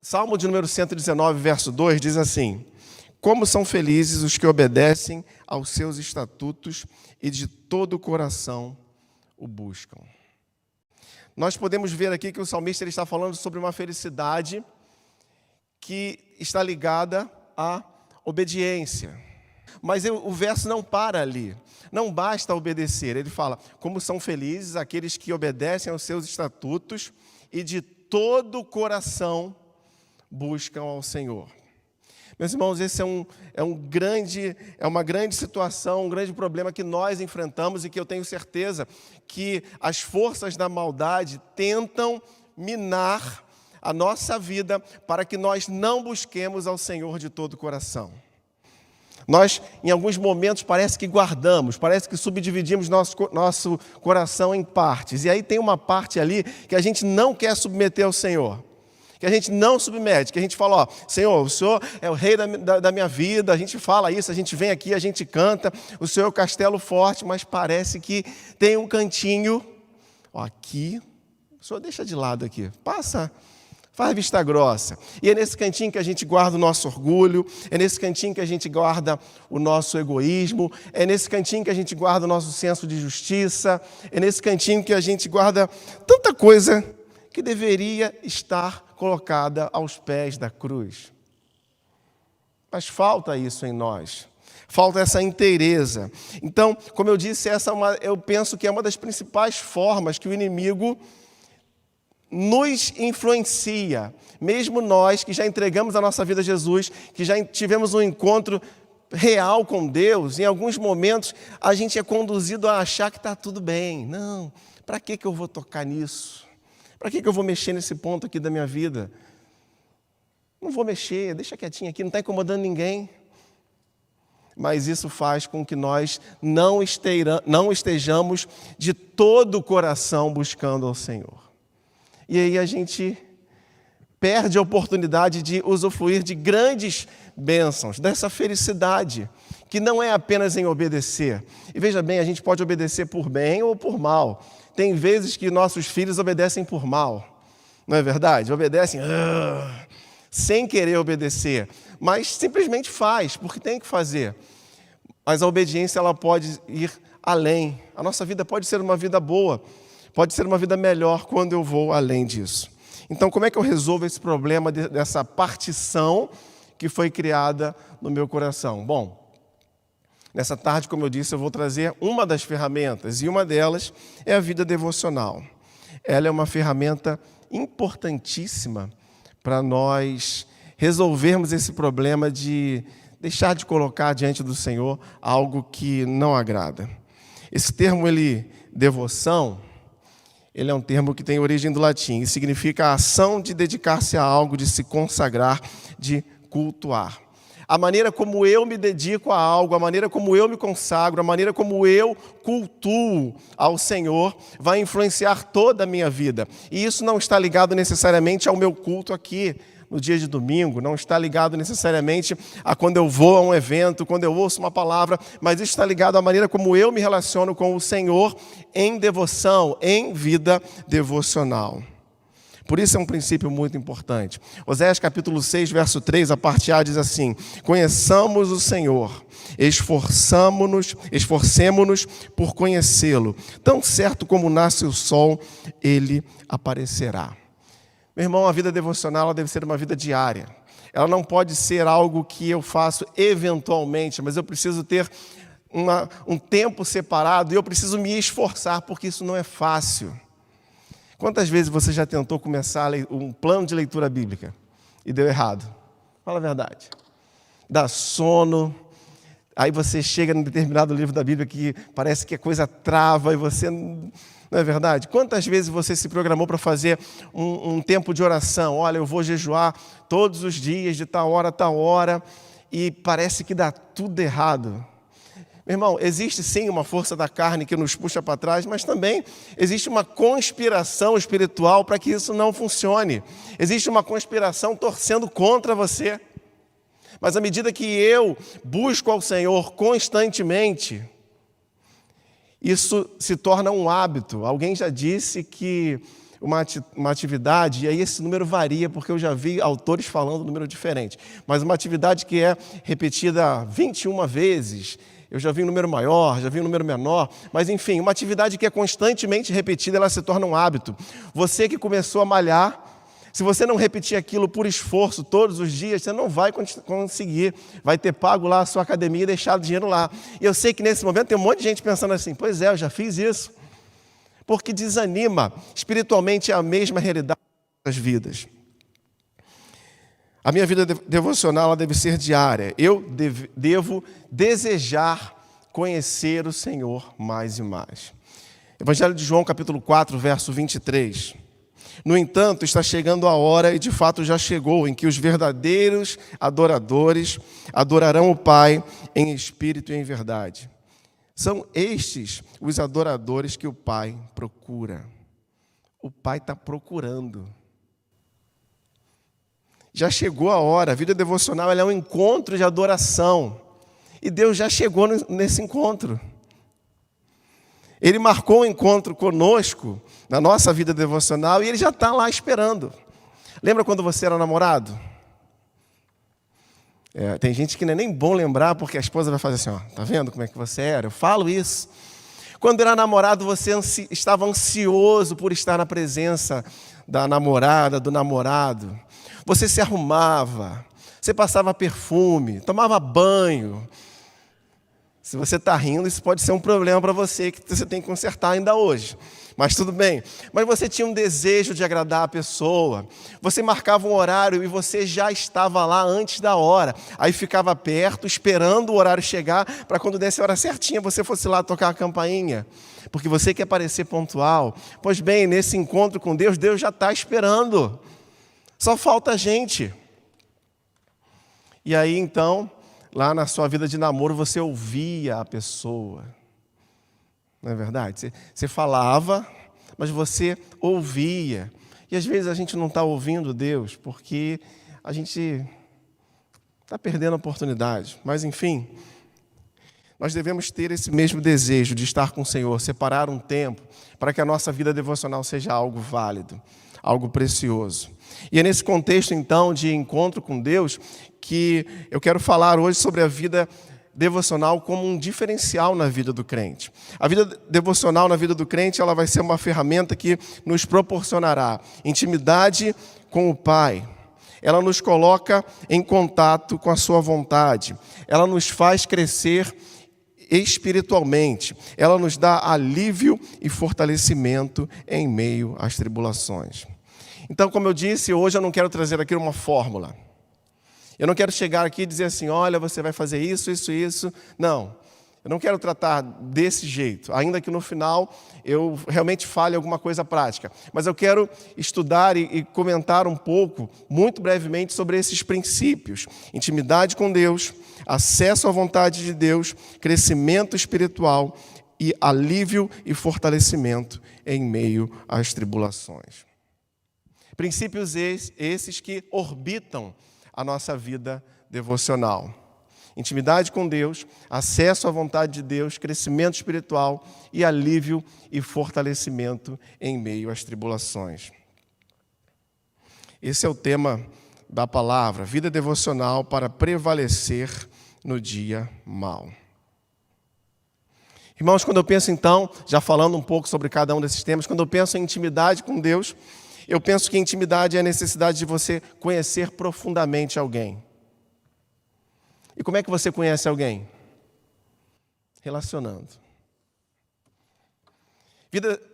Salmo de número 119, verso 2, diz assim: como são felizes os que obedecem aos seus estatutos e de todo o coração o buscam. Nós podemos ver aqui que o salmista ele está falando sobre uma felicidade que está ligada à obediência. Mas o verso não para ali. Não basta obedecer. Ele fala, como são felizes aqueles que obedecem aos seus estatutos e de todo o coração buscam ao Senhor. Meus irmãos, esse é uma grande situação, um grande problema que nós enfrentamos e que eu tenho certeza que as forças da maldade tentam minar a nossa vida para que nós não busquemos ao Senhor de todo o coração. Nós, em alguns momentos, parece que guardamos, parece que subdividimos nosso coração em partes. E aí tem uma parte ali que a gente não quer submeter ao Senhor. Que a gente não submete, que a gente fala, ó, Senhor, o Senhor é o rei da minha vida, a gente fala isso, a gente vem aqui, a gente canta, o Senhor é o castelo forte, mas parece que tem um cantinho, ó, aqui, o Senhor deixa de lado aqui, passa, faz vista grossa. E é nesse cantinho que a gente guarda o nosso orgulho, é nesse cantinho que a gente guarda o nosso egoísmo, é nesse cantinho que a gente guarda o nosso senso de justiça, é nesse cantinho que a gente guarda tanta coisa que deveria estar colocada aos pés da cruz. Mas falta isso em nós, falta essa inteireza. Então, como eu disse, eu penso que é uma das principais formas que o inimigo nos influencia, mesmo nós que já entregamos a nossa vida a Jesus, que já tivemos um encontro real com Deus, em alguns momentos a gente é conduzido a achar que está tudo bem. Não, para que eu vou tocar nisso? Para que eu vou mexer nesse ponto aqui da minha vida? Não vou mexer, deixa quietinho aqui, não está incomodando ninguém. Mas isso faz com que nós não estejamos de todo o coração buscando ao Senhor. E aí a gente perde a oportunidade de usufruir de grandes bênçãos, dessa felicidade, que não é apenas em obedecer. E veja bem, a gente pode obedecer por bem ou por mal. Tem vezes que nossos filhos obedecem por mal, não é verdade? Obedecem sem querer obedecer, mas simplesmente faz, porque tem que fazer. Mas a obediência ela pode ir além. A nossa vida pode ser uma vida boa, pode ser uma vida melhor quando eu vou além disso. Então, como é que eu resolvo esse problema dessa partição que foi criada no meu coração? Bom, nessa tarde, como eu disse, eu vou trazer uma das ferramentas, e uma delas é a vida devocional. Ela é uma ferramenta importantíssima para nós resolvermos esse problema de deixar de colocar diante do Senhor algo que não agrada. Esse termo, devoção, ele é um termo que tem origem do latim e significa a ação de dedicar-se a algo, de se consagrar, de cultuar. A maneira como eu me dedico a algo, a maneira como eu me consagro, a maneira como eu cultuo ao Senhor, vai influenciar toda a minha vida. E isso não está ligado necessariamente ao meu culto aqui, no dia de domingo, não está ligado necessariamente a quando eu vou a um evento, quando eu ouço uma palavra, mas isso está ligado à maneira como eu me relaciono com o Senhor em devoção, em vida devocional. Por isso é um princípio muito importante. Oséias capítulo 6, verso 3, a parte A diz assim: conheçamos o Senhor, esforcemo-nos por conhecê-lo. Tão certo como nasce o sol, ele aparecerá. Meu irmão, a vida devocional ela deve ser uma vida diária. Ela não pode ser algo que eu faço eventualmente, mas eu preciso ter um tempo separado e eu preciso me esforçar, porque isso não é fácil. Quantas vezes você já tentou começar um plano de leitura bíblica e deu errado? Fala a verdade. Dá sono, aí você chega em determinado livro da Bíblia que parece que a coisa trava e você... Não é verdade? Quantas vezes você se programou para fazer um tempo de oração? Olha, eu vou jejuar todos os dias, de tal hora a tal hora, e parece que dá tudo errado. Meu irmão, existe sim uma força da carne que nos puxa para trás, mas também existe uma conspiração espiritual para que isso não funcione. Existe uma conspiração torcendo contra você. Mas à medida que eu busco ao Senhor constantemente, isso se torna um hábito. Alguém já disse que uma atividade, e aí esse número varia, porque eu já vi autores falando um número diferente, mas uma atividade que é repetida 21 vezes, eu já vi um número maior, já vi um número menor, mas enfim, uma atividade que é constantemente repetida, ela se torna um hábito. Você que começou a malhar, se você não repetir aquilo por esforço todos os dias, você não vai conseguir, vai ter pago lá a sua academia e deixado o dinheiro lá. E eu sei que nesse momento tem um monte de gente pensando assim, pois é, eu já fiz isso. Porque desanima, espiritualmente é a mesma realidade das vidas. A minha vida devocional ela deve ser diária. Eu devo desejar conhecer o Senhor mais e mais. Evangelho de João, capítulo 4, verso 23. No entanto, está chegando a hora, e de fato já chegou, em que os verdadeiros adoradores adorarão o Pai em espírito e em verdade. São estes os adoradores que o Pai procura. O Pai está procurando. Já chegou a hora, a vida devocional ela é um encontro de adoração. E Deus já chegou nesse encontro. Ele marcou um encontro conosco, na nossa vida devocional, e Ele já está lá esperando. Lembra quando você era namorado? Tem gente que não é nem bom lembrar, porque a esposa vai fazer assim, ó, tá vendo como é que você era? Eu falo isso. Quando era namorado, você estava ansioso por estar na presença da namorada, do namorado. Você se arrumava, você passava perfume, tomava banho. Se você está rindo, isso pode ser um problema para você, que você tem que consertar ainda hoje. Mas tudo bem. Mas você tinha um desejo de agradar a pessoa. Você marcava um horário e você já estava lá antes da hora. Aí ficava perto, esperando o horário chegar, para quando desse a hora certinha, você fosse lá tocar a campainha. Porque você quer parecer pontual. Pois bem, nesse encontro com Deus, Deus já está esperando. Só falta a gente. E aí, então, lá na sua vida de namoro, você ouvia a pessoa. Não é verdade? Você falava, mas você ouvia. E às vezes a gente não está ouvindo Deus, porque a gente está perdendo a oportunidade. Mas enfim, nós devemos ter esse mesmo desejo de estar com o Senhor, separar um tempo para que a nossa vida devocional seja algo válido, algo precioso. E é nesse contexto, então, de encontro com Deus, que eu quero falar hoje sobre a vida devocional como um diferencial na vida do crente. A vida devocional na vida do crente, ela vai ser uma ferramenta que nos proporcionará intimidade com o Pai. Ela nos coloca em contato com a sua vontade. Ela nos faz crescer espiritualmente. Ela nos dá alívio e fortalecimento em meio às tribulações. Então, como eu disse, hoje eu não quero trazer aqui uma fórmula. Eu não quero chegar aqui e dizer assim, olha, você vai fazer isso, isso, isso. Não, eu não quero tratar desse jeito, ainda que no final eu realmente fale alguma coisa prática. Mas eu quero estudar e comentar um pouco, muito brevemente, sobre esses princípios. Intimidade com Deus, acesso à vontade de Deus, crescimento espiritual e alívio e fortalecimento em meio às tribulações. Princípios esses que orbitam a nossa vida devocional. Intimidade com Deus, acesso à vontade de Deus, crescimento espiritual e alívio e fortalecimento em meio às tribulações. Esse é o tema da palavra, vida devocional para prevalecer no dia mau. Irmãos, quando eu penso então, já falando um pouco sobre cada um desses temas, quando eu penso em intimidade com Deus, eu penso que intimidade é a necessidade de você conhecer profundamente alguém. E como é que você conhece alguém? Relacionando.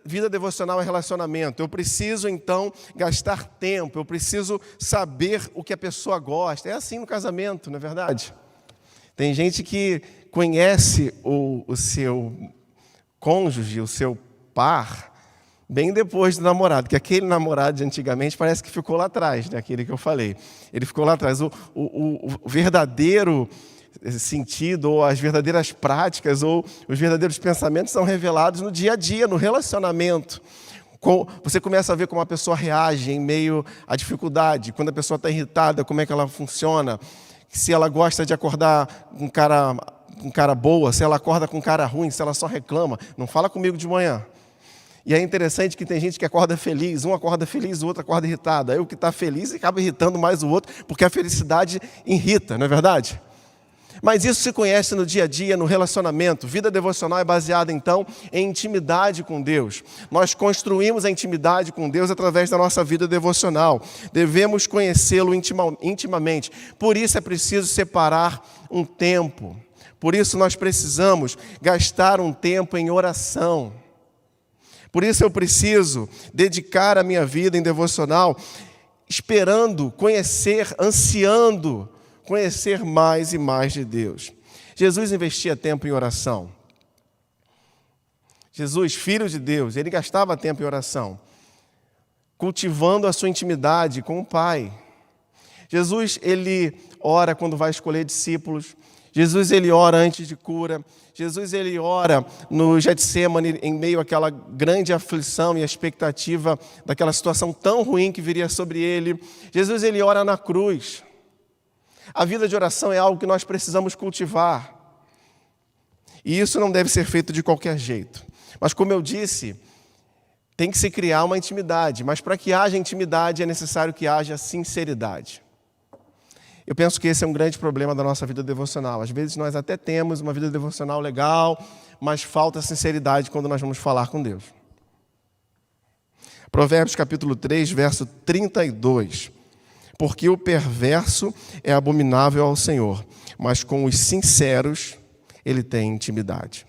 Vida devocional é relacionamento. Eu preciso, então, gastar tempo. Eu preciso saber o que a pessoa gosta. É assim no casamento, não é verdade? Tem gente que conhece o seu cônjuge, o seu par, bem depois do namorado, que aquele namorado de antigamente parece que ficou lá atrás, né? Aquele que eu falei. Ele ficou lá atrás. O verdadeiro sentido, ou as verdadeiras práticas, ou os verdadeiros pensamentos são revelados no dia a dia, no relacionamento. Você começa a ver como a pessoa reage em meio à dificuldade, quando a pessoa está irritada, como é que ela funciona, se ela gosta de acordar com cara boa, se ela acorda com cara ruim, se ela só reclama. Não fala comigo de manhã. E é interessante que tem gente que acorda feliz, um acorda feliz, o outro acorda irritado. Aí o que está feliz acaba irritando mais o outro, porque a felicidade irrita, não é verdade? Mas isso se conhece no dia a dia, no relacionamento. Vida devocional é baseada, então, em intimidade com Deus. Nós construímos a intimidade com Deus através da nossa vida devocional. Devemos conhecê-lo intimamente. Por isso é preciso separar um tempo. Por isso nós precisamos gastar um tempo em oração. Por isso eu preciso dedicar a minha vida em devocional, esperando conhecer, ansiando conhecer mais e mais de Deus. Jesus investia tempo em oração. Jesus, filho de Deus, ele gastava tempo em oração, cultivando a sua intimidade com o Pai. Jesus, ele ora quando vai escolher discípulos. Jesus, ele ora antes de cura. Jesus, ele ora no Getsemane, em meio àquela grande aflição e a expectativa daquela situação tão ruim que viria sobre ele. Jesus, ele ora na cruz. A vida de oração é algo que nós precisamos cultivar. E isso não deve ser feito de qualquer jeito. Mas, como eu disse, tem que se criar uma intimidade. Mas para que haja intimidade é necessário que haja sinceridade. Eu penso que esse é um grande problema da nossa vida devocional. Às vezes nós até temos uma vida devocional legal, mas falta sinceridade quando nós vamos falar com Deus. Provérbios capítulo 3, verso 32. Porque o perverso é abominável ao Senhor, mas com os sinceros ele tem intimidade.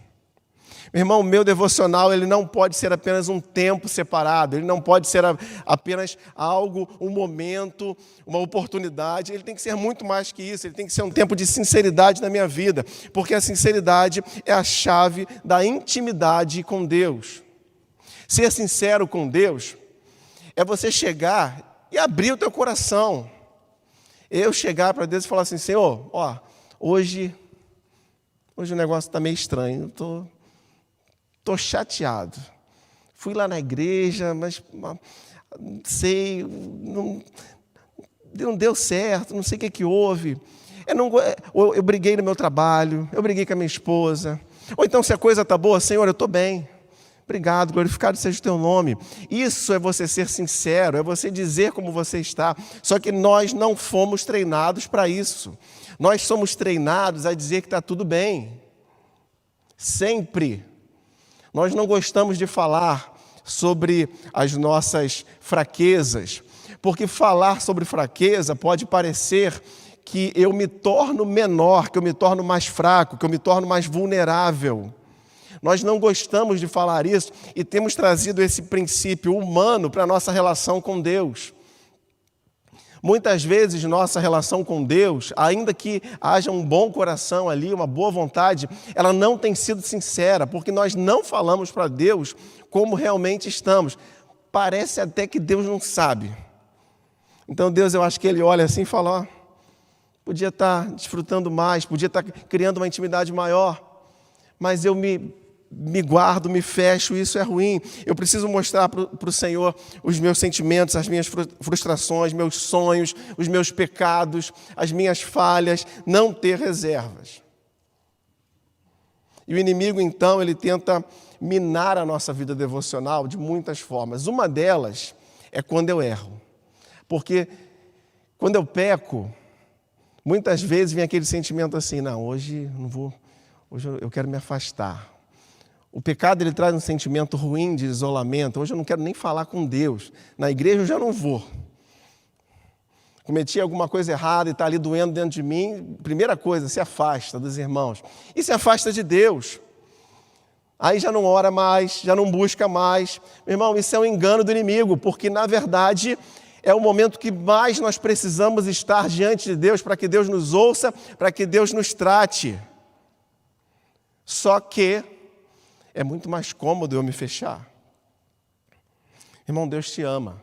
Meu irmão, o meu devocional, ele não pode ser apenas um tempo separado, ele não pode ser apenas algo, um momento, uma oportunidade, ele tem que ser muito mais que isso, ele tem que ser um tempo de sinceridade na minha vida, porque a sinceridade é a chave da intimidade com Deus. Ser sincero com Deus é você chegar e abrir o teu coração. Eu chegar para Deus e falar assim, Senhor, hoje o negócio está meio estranho, estou chateado. Fui lá na igreja, mas não sei, não deu certo, não sei o que houve. Eu briguei no meu trabalho, eu briguei com a minha esposa. Ou então, se a coisa está boa, Senhor, eu estou bem. Obrigado, glorificado seja o teu nome. Isso é você ser sincero, é você dizer como você está. Só que nós não fomos treinados para isso. Nós somos treinados a dizer que está tudo bem. Sempre. Nós não gostamos de falar sobre as nossas fraquezas, porque falar sobre fraqueza pode parecer que eu me torno menor, que eu me torno mais fraco, que eu me torno mais vulnerável. Nós não gostamos de falar isso e temos trazido esse princípio humano para a nossa relação com Deus. Muitas vezes, nossa relação com Deus, ainda que haja um bom coração ali, uma boa vontade, ela não tem sido sincera, porque nós não falamos para Deus como realmente estamos. Parece até que Deus não sabe. Então Deus, eu acho que Ele olha assim e fala, podia estar desfrutando mais, podia estar criando uma intimidade maior, mas eu me guardo, me fecho, isso é ruim. Eu preciso mostrar para o Senhor os meus sentimentos, as minhas frustrações, meus sonhos, os meus pecados, as minhas falhas, não ter reservas. E o inimigo, então, ele tenta minar a nossa vida devocional de muitas formas. Uma delas é quando eu erro. Porque quando eu peco, muitas vezes vem aquele sentimento assim, não, hoje eu quero me afastar. O pecado, ele traz um sentimento ruim de isolamento. Hoje eu não quero nem falar com Deus. Na igreja eu já não vou. Cometi alguma coisa errada e está ali doendo dentro de mim. Primeira coisa, se afasta dos irmãos. E se afasta de Deus. Aí já não ora mais, já não busca mais. Meu irmão, isso é um engano do inimigo, porque na verdade é o momento que mais nós precisamos estar diante de Deus, para que Deus nos ouça, para que Deus nos trate. Só que é muito mais cômodo eu me fechar. Irmão, Deus te ama.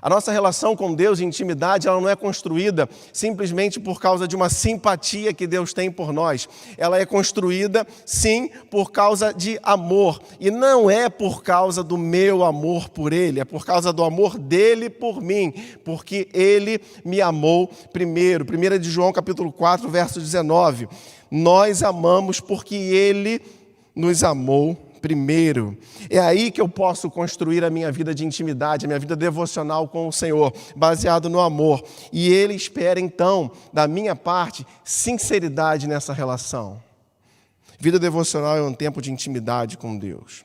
A nossa relação com Deus de intimidade, ela não é construída simplesmente por causa de uma simpatia que Deus tem por nós. Ela é construída, sim, por causa de amor. E não é por causa do meu amor por Ele, é por causa do amor dEle por mim, porque Ele me amou primeiro. 1 de João, capítulo 4, verso 19. Nós amamos porque Ele nos amou primeiro. É aí que eu posso construir a minha vida de intimidade, a minha vida devocional com o Senhor, baseado no amor. E Ele espera, então, da minha parte, sinceridade nessa relação. Vida devocional é um tempo de intimidade com Deus.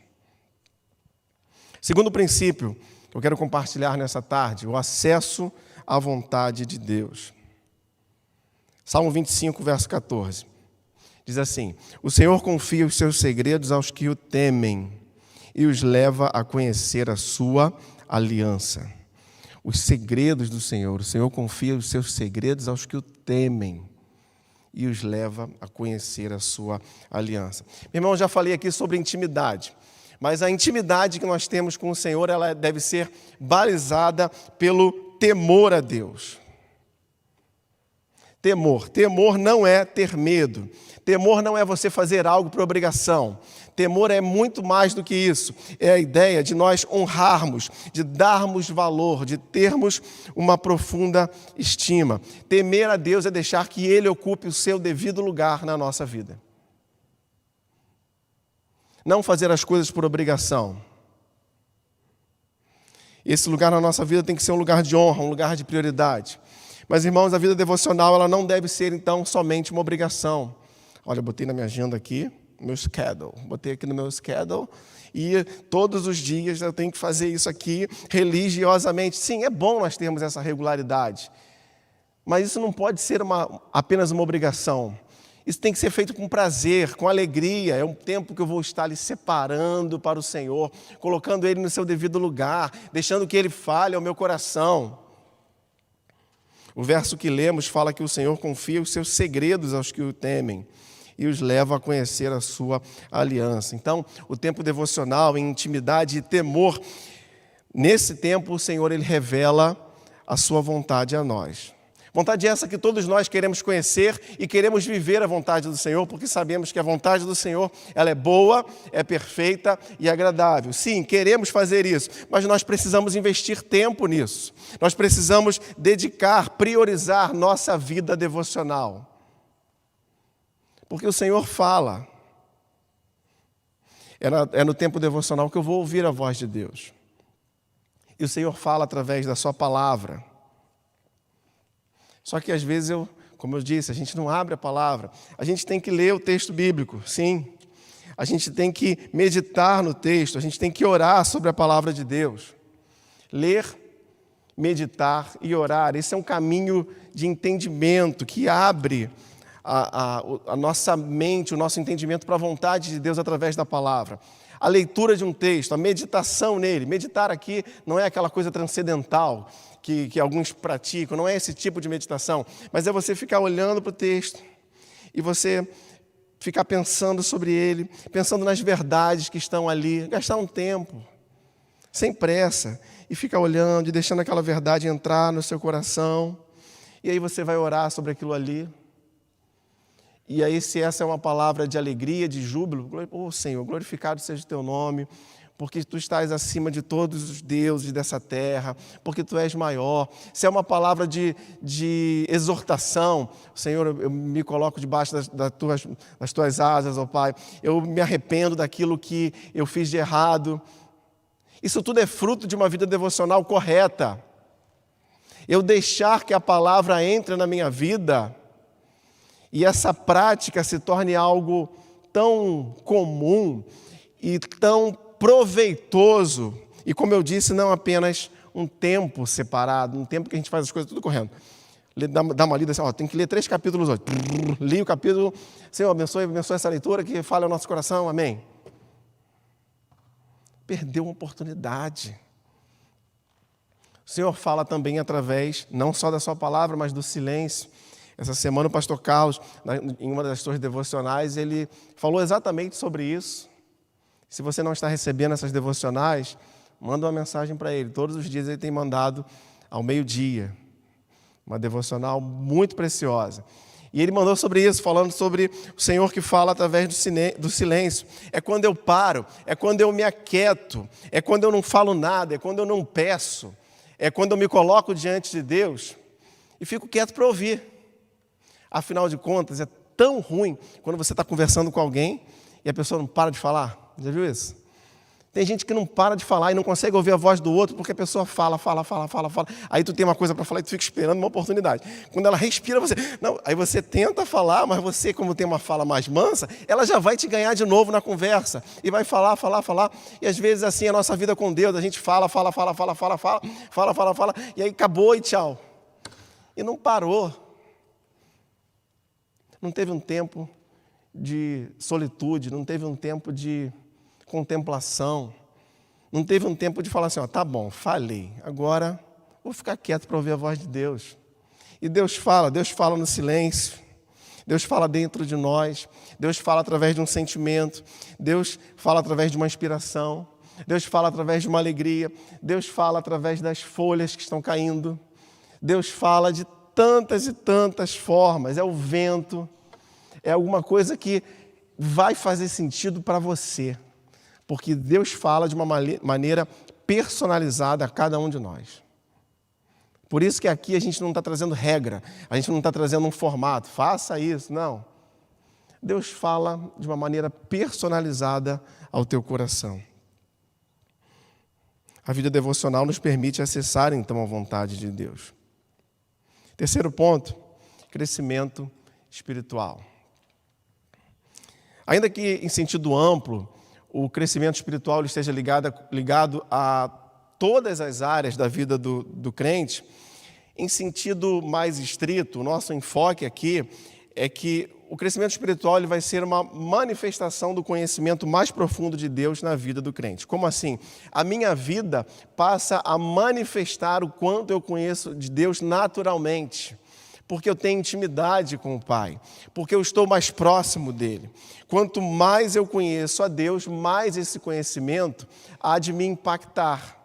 Segundo princípio que eu quero compartilhar nessa tarde, o acesso à vontade de Deus. Salmo 25, verso 14. Diz assim: o Senhor confia os seus segredos aos que o temem e os leva a conhecer a sua aliança. Os segredos do Senhor. O Senhor confia os seus segredos aos que o temem e os leva a conhecer a sua aliança. Meu irmão, já falei aqui sobre intimidade, mas a intimidade que nós temos com o Senhor, ela deve ser balizada pelo temor a Deus. Temor não é ter medo. Temor não é você fazer algo por obrigação. Temor é muito mais do que isso. É a ideia de nós honrarmos, de darmos valor, de termos uma profunda estima. Temer a Deus é deixar que Ele ocupe o seu devido lugar na nossa vida. Não fazer as coisas por obrigação. Esse lugar na nossa vida tem que ser um lugar de honra, um lugar de prioridade. Mas, irmãos, a vida devocional ela não deve ser, então, somente uma obrigação. Olha, eu botei na minha agenda aqui, meu schedule. Botei aqui no meu schedule e todos os dias eu tenho que fazer isso aqui religiosamente. Sim, é bom nós termos essa regularidade. Mas isso não pode ser apenas uma obrigação. Isso tem que ser feito com prazer, com alegria. É um tempo que eu vou estar ali separando para o Senhor, colocando Ele no seu devido lugar, deixando que Ele fale ao meu coração. O verso que lemos fala que o Senhor confia os seus segredos aos que o temem e os leva a conhecer a sua aliança. Então, o tempo devocional em intimidade e temor, nesse tempo o Senhor ele revela a sua vontade a nós. Vontade essa que todos nós queremos conhecer e queremos viver a vontade do Senhor, porque sabemos que a vontade do Senhor ela é boa, é perfeita e agradável. Sim, queremos fazer isso, mas nós precisamos investir tempo nisso. Nós precisamos dedicar, priorizar nossa vida devocional. Porque o Senhor fala. É no tempo devocional que eu vou ouvir a voz de Deus. E o Senhor fala através da sua palavra. Só que às vezes, como eu disse, a gente não abre a palavra. A gente tem que ler o texto bíblico, sim. A gente tem que meditar no texto, a gente tem que orar sobre a palavra de Deus. Ler, meditar e orar. Esse é um caminho de entendimento que abre a nossa mente, o nosso entendimento para a vontade de Deus através da palavra. A leitura de um texto, a meditação nele. Meditar aqui não é aquela coisa transcendental que alguns praticam, não é esse tipo de meditação, mas é você ficar olhando para o texto e você ficar pensando sobre ele, pensando nas verdades que estão ali, gastar um tempo, sem pressa, e ficar olhando e deixando aquela verdade entrar no seu coração, e aí você vai orar sobre aquilo ali. E aí, se essa é uma palavra de alegria, de júbilo, Senhor, glorificado seja o teu nome, porque tu estás acima de todos os deuses dessa terra, porque tu és maior. Se é uma palavra de exortação, Senhor, eu me coloco debaixo das tuas asas, ó Pai, eu me arrependo daquilo que eu fiz de errado. Isso tudo é fruto de uma vida devocional correta. Eu deixar que a palavra entre na minha vida e essa prática se torne algo tão comum e tão proveitoso, e como eu disse, não apenas um tempo separado, um tempo que a gente faz as coisas tudo correndo. Dá uma lida assim, tem que ler 3 capítulos hoje. Li o capítulo, Senhor, abençoe essa leitura que fale ao nosso coração, amém. Perdeu uma oportunidade. O Senhor fala também através, não só da sua palavra, mas do silêncio. Essa semana o pastor Carlos, em uma das suas devocionais, ele falou exatamente sobre isso. Se você não está recebendo essas devocionais, manda uma mensagem para ele. Todos os dias ele tem mandado ao meio-dia. Uma devocional muito preciosa. E ele mandou sobre isso, falando sobre o Senhor que fala através do silêncio. É quando eu paro, é quando eu me aquieto, é quando eu não falo nada, é quando eu não peço, é quando eu me coloco diante de Deus e fico quieto para ouvir. Afinal de contas, é tão ruim quando você está conversando com alguém e a pessoa não para de falar. Já viu isso? Tem gente que não para de falar e não consegue ouvir a voz do outro porque a pessoa fala. Aí tu tem uma coisa para falar e tu fica esperando uma oportunidade. Quando ela respira, você... Não, aí você tenta falar, mas você, como tem uma fala mais mansa, ela já vai te ganhar de novo na conversa. E vai falar. E às vezes assim é a nossa vida com Deus. A gente fala. E aí acabou e tchau. E não parou. Não teve um tempo de solitude, não teve um tempo de contemplação, não teve um tempo de falar assim, tá bom, falei, agora vou ficar quieto para ouvir a voz de Deus. E Deus fala no silêncio, Deus fala dentro de nós, Deus fala através de um sentimento, Deus fala através de uma inspiração, Deus fala através de uma alegria, Deus fala através das folhas que estão caindo, Deus fala de tantas e tantas formas, é o vento, é alguma coisa que vai fazer sentido para você. Porque Deus fala de uma maneira personalizada a cada um de nós. Por isso que aqui a gente não está trazendo regra, a gente não está trazendo um formato, faça isso, não. Deus fala de uma maneira personalizada ao teu coração. A vida devocional nos permite acessar, então, a vontade de Deus. Terceiro ponto, crescimento espiritual. Ainda que em sentido amplo, o crescimento espiritual ele esteja ligado a todas as áreas da vida do crente, em sentido mais estrito, o nosso enfoque aqui é que o crescimento espiritual ele vai ser uma manifestação do conhecimento mais profundo de Deus na vida do crente. Como assim? A minha vida passa a manifestar o quanto eu conheço de Deus naturalmente. Porque eu tenho intimidade com o Pai, porque eu estou mais próximo dele. Quanto mais eu conheço a Deus, mais esse conhecimento há de me impactar.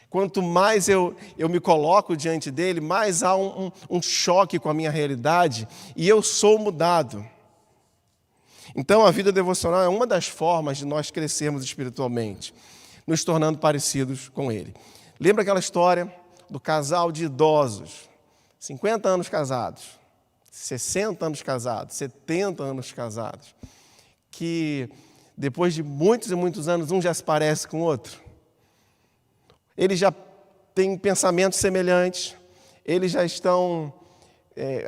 Quanto mais eu me coloco diante dele, mais há um choque com a minha realidade e eu sou mudado. Então, a vida devocional é uma das formas de nós crescermos espiritualmente, nos tornando parecidos com ele. Lembra aquela história do casal de idosos? 50 anos casados, 60 anos casados, 70 anos casados, que depois de muitos e muitos anos, um já se parece com o outro. Eles já têm pensamentos semelhantes, eles já estão...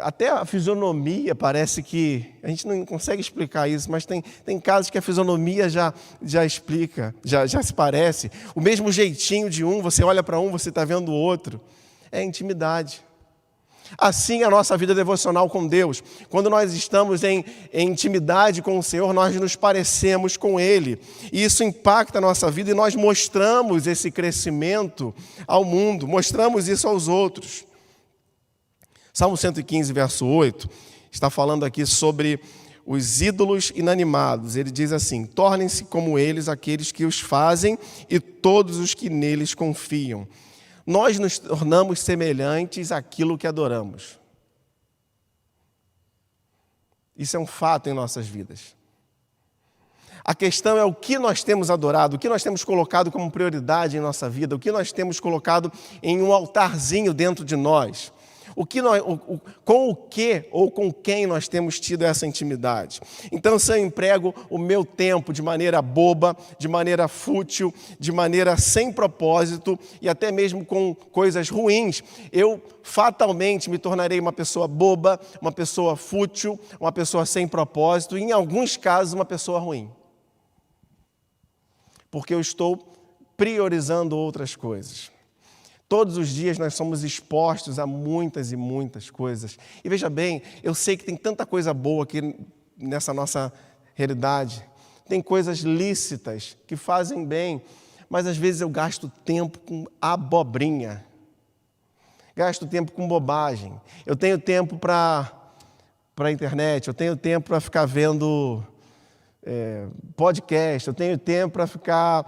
até a fisionomia parece que... A gente não consegue explicar isso, mas tem casos que a fisionomia já explica, já se parece. O mesmo jeitinho de um, você olha para um, você está vendo o outro. É intimidade. Assim a nossa vida devocional com Deus. Quando nós estamos em intimidade com o Senhor, nós nos parecemos com Ele. E isso impacta a nossa vida e nós mostramos esse crescimento ao mundo, mostramos isso aos outros. Salmo 115, verso 8, está falando aqui sobre os ídolos inanimados. Ele diz assim, tornem-se como eles aqueles que os fazem e todos os que neles confiam. Nós nos tornamos semelhantes àquilo que adoramos. Isso é um fato em nossas vidas. A questão é o que nós temos adorado, o que nós temos colocado como prioridade em nossa vida, o que nós temos colocado em um altarzinho dentro de nós. Com o que ou com quem nós temos tido essa intimidade. Então, se eu emprego o meu tempo de maneira boba, de maneira fútil, de maneira sem propósito e até mesmo com coisas ruins, eu fatalmente me tornarei uma pessoa boba, uma pessoa fútil, uma pessoa sem propósito e, em alguns casos, uma pessoa ruim. Porque eu estou priorizando outras coisas. Todos os dias nós somos expostos a muitas e muitas coisas. E veja bem, eu sei que tem tanta coisa boa aqui nessa nossa realidade. Tem coisas lícitas que fazem bem, mas às vezes eu gasto tempo com abobrinha. Gasto tempo com bobagem. Eu tenho tempo para a internet, eu tenho tempo para ficar vendo podcast, eu tenho tempo para ficar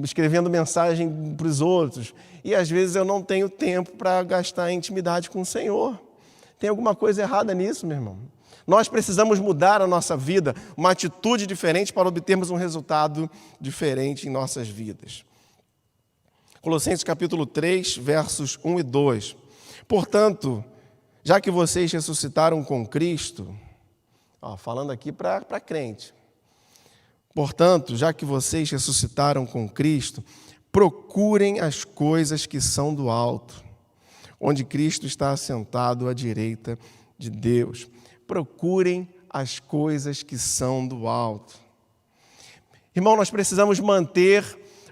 escrevendo mensagem para os outros. E às vezes eu não tenho tempo para gastar em intimidade com o Senhor. Tem alguma coisa errada nisso, meu irmão? Nós precisamos mudar a nossa vida, uma atitude diferente para obtermos um resultado diferente em nossas vidas. Colossenses capítulo 3, versos 1 e 2. Portanto, já que vocês ressuscitaram com Cristo, falando aqui para crente, Portanto, já que vocês ressuscitaram com Cristo, procurem as coisas que são do alto, onde Cristo está assentado à direita de Deus. Procurem as coisas que são do alto. Irmão, nós precisamos manter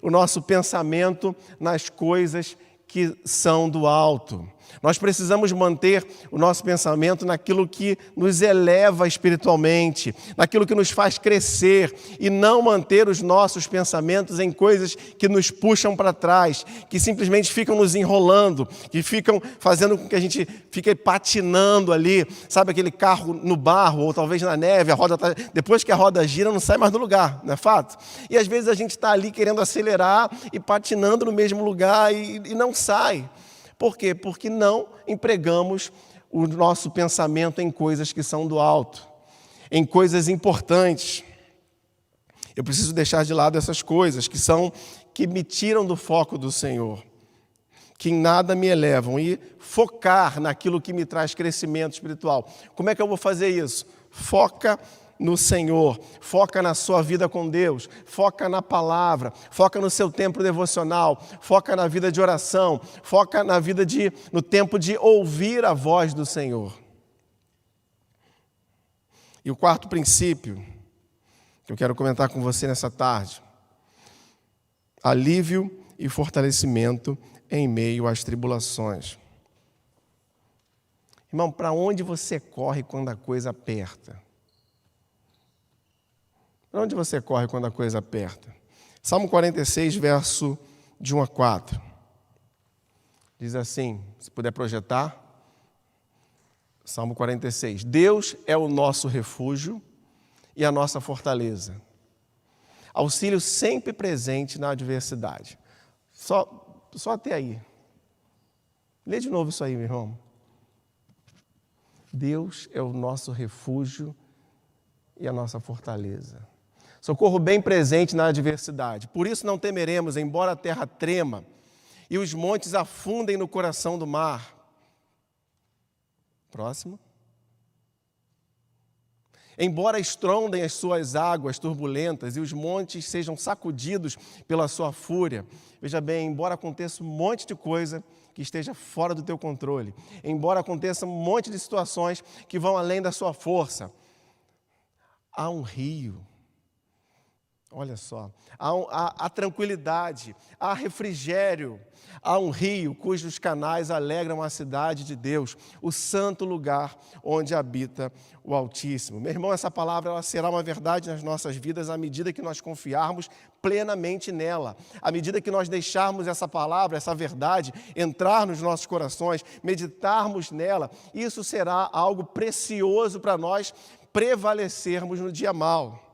o nosso pensamento nas coisas que são do alto. Nós precisamos manter o nosso pensamento naquilo que nos eleva espiritualmente, naquilo que nos faz crescer, e não manter os nossos pensamentos em coisas que nos puxam para trás, que simplesmente ficam nos enrolando, que ficam fazendo com que a gente fique patinando ali, sabe, aquele carro no barro ou talvez na neve, depois que a roda gira não sai mais do lugar, não é fato? E às vezes a gente está ali querendo acelerar e patinando no mesmo lugar e não sai. Por quê? Porque não empregamos o nosso pensamento em coisas que são do alto, em coisas importantes. Eu preciso deixar de lado essas coisas que me tiram do foco do Senhor, que em nada me elevam, e focar naquilo que me traz crescimento espiritual. Como é que eu vou fazer isso? Foca no Senhor, foca na sua vida com Deus, foca na palavra, foca no seu tempo devocional, foca na vida de oração, foca no tempo de ouvir a voz do Senhor. E o quarto princípio que eu quero comentar com você nessa tarde: alívio e fortalecimento em meio às tribulações. Irmão, para onde você corre quando a coisa aperta? Para onde você corre quando a coisa aperta? Salmo 46, verso de 1 a 4. Diz assim, se puder projetar. Salmo 46. Deus é o nosso refúgio e a nossa fortaleza. Auxílio sempre presente na adversidade. Só até aí. Lê de novo isso aí, meu irmão. Deus é o nosso refúgio e a nossa fortaleza. Socorro bem presente na adversidade. Por isso não temeremos, embora a terra trema e os montes afundem no coração do mar. Próximo. Embora estrondem as suas águas turbulentas e os montes sejam sacudidos pela sua fúria. Veja bem, embora aconteça um monte de coisa que esteja fora do teu controle, embora aconteça um monte de situações que vão além da sua força, há um rio. Olha só, há tranquilidade, há refrigério, há um rio cujos canais alegram a cidade de Deus, o santo lugar onde habita o Altíssimo. Meu irmão, essa palavra ela será uma verdade nas nossas vidas à medida que nós confiarmos plenamente nela, à medida que nós deixarmos essa palavra, essa verdade, entrar nos nossos corações, meditarmos nela. Isso será algo precioso para nós prevalecermos no dia mau.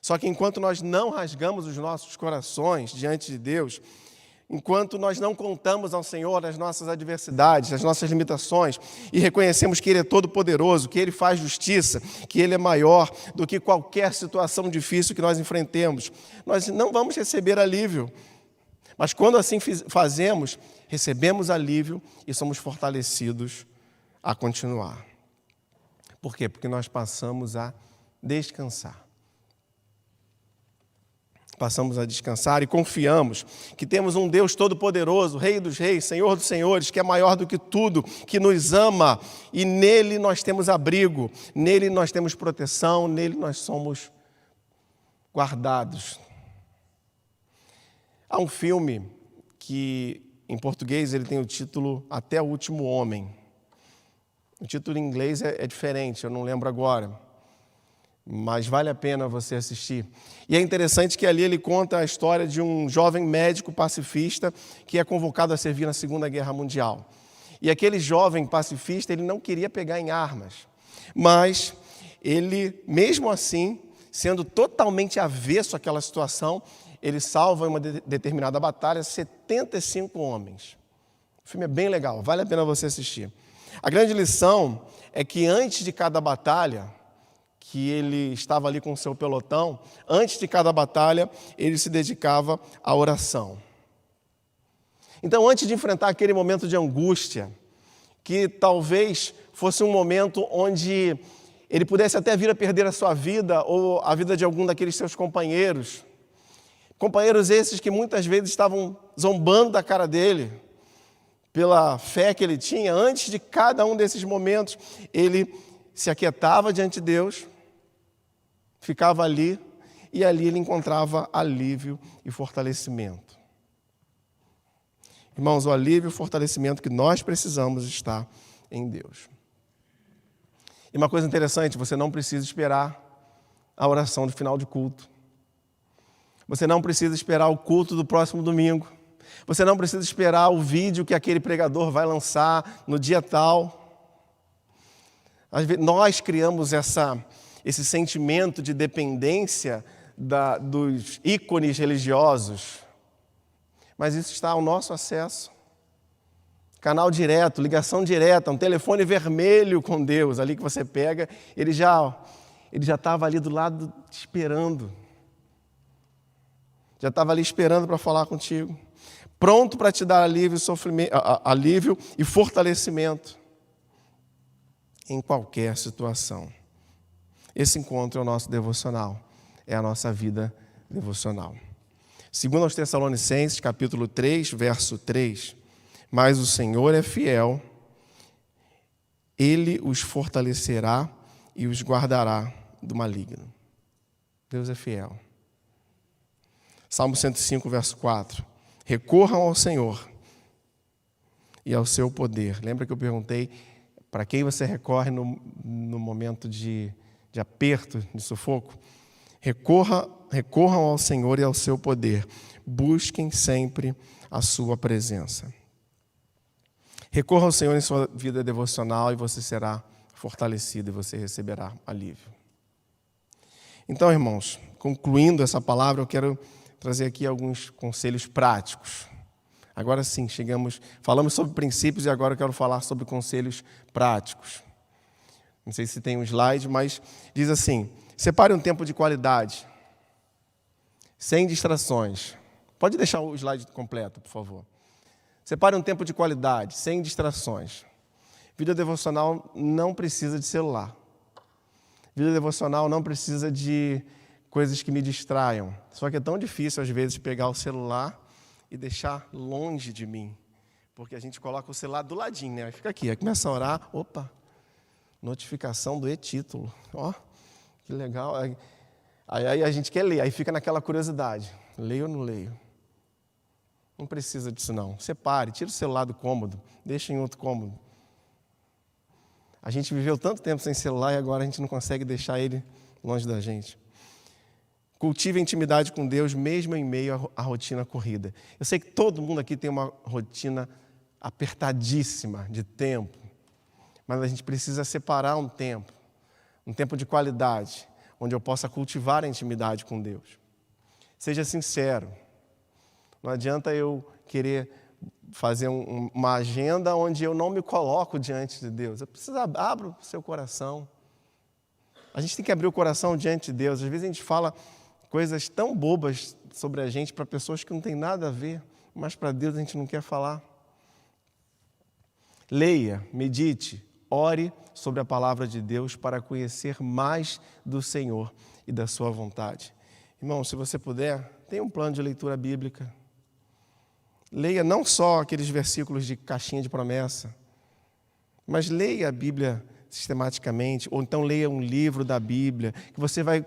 Só que enquanto nós não rasgamos os nossos corações diante de Deus, enquanto nós não contamos ao Senhor as nossas adversidades, as nossas limitações, e reconhecemos que Ele é todo-poderoso, que Ele faz justiça, que Ele é maior do que qualquer situação difícil que nós enfrentemos, nós não vamos receber alívio. Mas quando assim fazemos, recebemos alívio e somos fortalecidos a continuar. Por quê? Porque nós passamos a descansar. Passamos a descansar e confiamos que temos um Deus todo-poderoso, Rei dos reis, Senhor dos senhores, que é maior do que tudo, que nos ama, e nele nós temos abrigo, nele nós temos proteção, nele nós somos guardados. Há um filme que, em português, ele tem o título Até o Último Homem. O título em inglês é diferente, eu não lembro agora. Mas vale a pena você assistir. E é interessante que ali ele conta a história de um jovem médico pacifista que é convocado a servir na Segunda Guerra Mundial. E aquele jovem pacifista, ele não queria pegar em armas. Mas ele, mesmo assim, sendo totalmente avesso àquela situação, ele salva em uma determinada batalha 75 homens. O filme é bem legal, vale a pena você assistir. A grande lição é que antes de cada batalha, que ele estava ali com o seu pelotão, antes de cada batalha, ele se dedicava à oração. Então, antes de enfrentar aquele momento de angústia, que talvez fosse um momento onde ele pudesse até vir a perder a sua vida ou a vida de algum daqueles seus companheiros. Companheiros esses que muitas vezes estavam zombando da cara dele, pela fé que ele tinha. Antes de cada um desses momentos, ele se aquietava diante de Deus, ficava ali, e ali ele encontrava alívio e fortalecimento. Irmãos, o alívio e o fortalecimento que nós precisamos está em Deus. E uma coisa interessante, você não precisa esperar a oração do final de culto. Você não precisa esperar o culto do próximo domingo. Você não precisa esperar o vídeo que aquele pregador vai lançar no dia tal. Às vezes, nós criamos esse sentimento de dependência dos ícones religiosos. Mas isso está ao nosso acesso. Canal direto, ligação direta, um telefone vermelho com Deus, ali que você pega, ele já estava ali do lado esperando. Já estava ali esperando para falar contigo. Pronto para te dar alívio e fortalecimento em qualquer situação. Esse encontro é o nosso devocional, é a nossa vida devocional. Segundo aos Tessalonicenses, capítulo 3, verso 3, mas o Senhor é fiel, Ele os fortalecerá e os guardará do maligno. Deus é fiel. Salmo 105, verso 4. Recorram ao Senhor e ao seu poder. Lembra que eu perguntei para quem você recorre no momento de aperto, de sufoco? Recorram ao Senhor e ao seu poder. Busquem sempre a sua presença. Recorra ao Senhor em sua vida devocional e você será fortalecido e você receberá alívio. Então, irmãos, concluindo essa palavra, eu quero trazer aqui alguns conselhos práticos. Agora sim, falamos sobre princípios e agora eu quero falar sobre conselhos práticos. Não sei se tem um slide, mas diz assim: separe um tempo de qualidade, sem distrações. Pode deixar o slide completo, por favor. Separe um tempo de qualidade, sem distrações. Vida devocional não precisa de celular. Vida devocional não precisa de coisas que me distraiam. Só que é tão difícil, às vezes, pegar o celular e deixar longe de mim. Porque a gente coloca o celular do ladinho, né? Aí fica aqui, aí começa a orar, opa, notificação do e-título. Ó, que legal. Aí a gente quer ler, aí fica naquela curiosidade. Leio ou não leio? Não precisa disso, não. Separe, tira o celular do cômodo, deixa em outro cômodo. A gente viveu tanto tempo sem celular e agora a gente não consegue deixar ele longe da gente. Cultive a intimidade com Deus, mesmo em meio à rotina corrida. Eu sei que todo mundo aqui tem uma rotina apertadíssima de tempo, mas a gente precisa separar um tempo de qualidade, onde eu possa cultivar a intimidade com Deus. Seja sincero. Não adianta eu querer fazer uma agenda onde eu não me coloco diante de Deus. Eu preciso abrir o seu coração. A gente tem que abrir o coração diante de Deus. Às vezes a gente fala coisas tão bobas sobre a gente para pessoas que não têm nada a ver, mas para Deus a gente não quer falar. Leia, medite, ore sobre a palavra de Deus para conhecer mais do Senhor e da sua vontade. Irmão, se você puder, tenha um plano de leitura bíblica. Leia não só aqueles versículos de caixinha de promessa, mas leia a Bíblia sistematicamente, ou então leia um livro da Bíblia, que você vai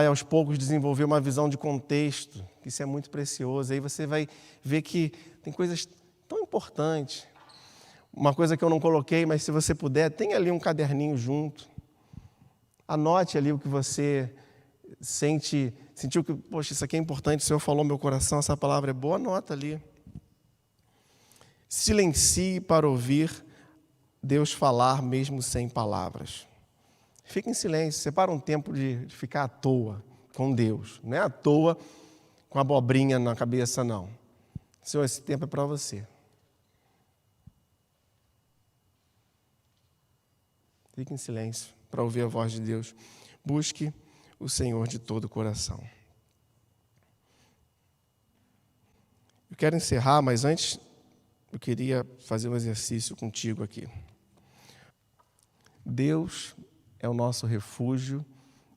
aos poucos desenvolver uma visão de contexto, que isso é muito precioso. Aí você vai ver que tem coisas tão importantes. Uma coisa que eu não coloquei, mas se você puder, tenha ali um caderninho junto. Anote ali o que você sentiu que, poxa, isso aqui é importante, o Senhor falou no meu coração, essa palavra é boa, anota ali. Silencie para ouvir Deus falar mesmo sem palavras. Fique em silêncio, separa um tempo de ficar à toa com Deus. Não é à toa com abobrinha na cabeça, não. Senhor, esse tempo é para você. Fique em silêncio para ouvir a voz de Deus. Busque o Senhor de todo o coração. Eu quero encerrar, mas antes eu queria fazer um exercício contigo aqui. Deus é o nosso refúgio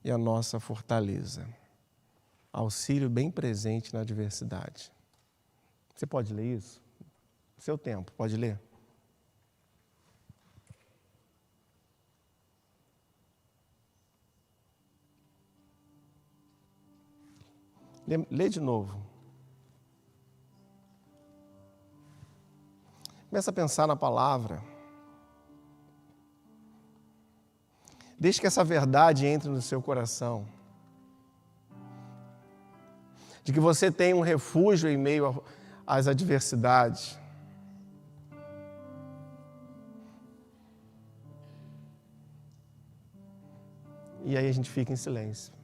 e a nossa fortaleza. Auxílio bem presente na adversidade. Você pode ler isso? Seu tempo, pode ler? Lê de novo. Começa a pensar na palavra. Deixe que essa verdade entre no seu coração. De que você tem um refúgio em meio às adversidades. E aí a gente fica em silêncio.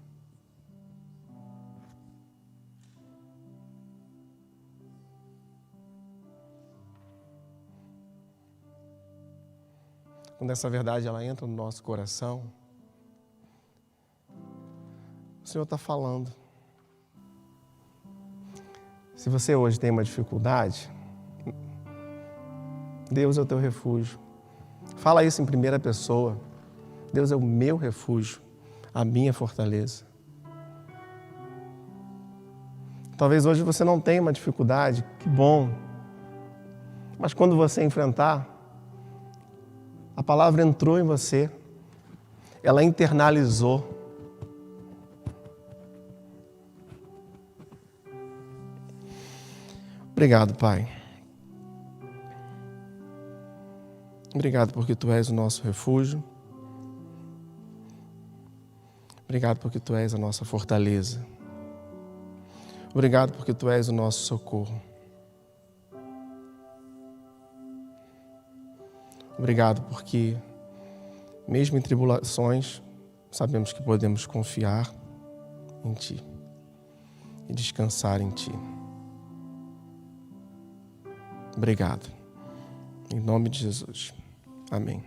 Quando essa verdade ela entra no nosso coração, o Senhor está falando. Se você hoje tem uma dificuldade, Deus é o teu refúgio. Fala isso em primeira pessoa. Deus é o meu refúgio, a minha fortaleza. Talvez hoje você não tenha uma dificuldade, que bom. Mas quando você enfrentar, a palavra entrou em você, ela internalizou. Obrigado, Pai. Obrigado porque Tu és o nosso refúgio. Obrigado porque Tu és a nossa fortaleza. Obrigado porque Tu és o nosso socorro. Obrigado porque, mesmo em tribulações, sabemos que podemos confiar em Ti e descansar em Ti. Obrigado. Em nome de Jesus. Amém.